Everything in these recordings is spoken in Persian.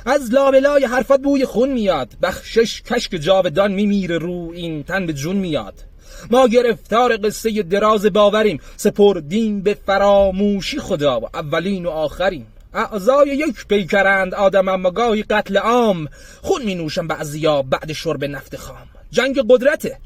از لابلای حرفات بوی خون میاد، بخشش کشک جاودان میمیره رو این تن به جون میاد. ما گرفتار قصه دراز باوریم، سپردیم به فراموشی خدا و اولین و آخرین. اعضای یک پیکرند آدم، اما گاهی قتل عام. خون می نوشن بعضیا بعد شرب نفت خام. جنگ قدرته،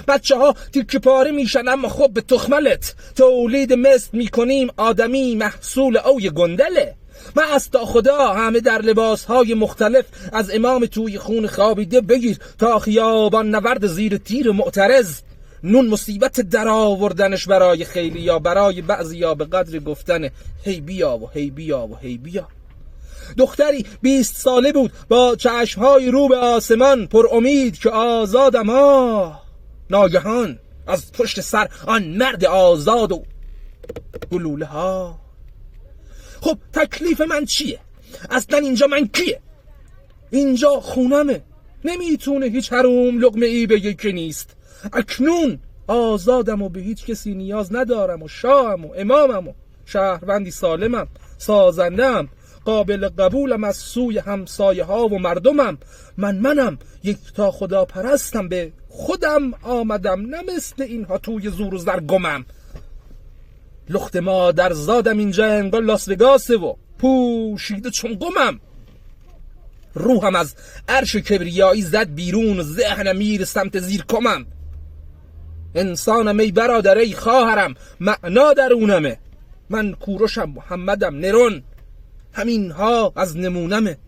بچه ها تیکه پاره میشن، اما خب به تخملت. تولید مثل میکنیم، آدمی محصول اوی گندله. من از تا خدا همه در لباسهای مختلف، از امام توی خون خوابیده بگیر تا خیابان نورد زیر تیر معترض. نون مصیبت در آوردنش برای خیلی، یا برای بعضی یا به قدر گفتن هی بیا و هی بیا و هی بیا. دختری 20 ساله بود با چشمهای رو به آسمان، پر امید که آزادم ها. ناگهان از پشت سر آن مرد آزاد و گلوله ها. خب تکلیف من چیه؟ اصلا اینجا من کیه؟ اینجا خونمه، نمیتونه هیچ حروم لقمه ای بگه که نیست. اکنون آزادم و به هیچ کسی نیاز ندارم و شاهم و امامم و شهروندی سالمم، سازندم، قابل قبولم از سوی همسایه ها و مردمم. منم یک تا خدا پرستم، به خودم آمدم، نه مثل اینها توی زور و زرگمم. لخت مادر زادم اینجا انگار لاس وگاسه و پوشیده چون گمم. روحم از عرش کبریایی زد بیرون و ذهنم میره سمت زیر کمم. انسانم ای برادر ای خواهرم، معنا درونمه. من کوروشم، محمدم، نرون، همین ها از نمونمه.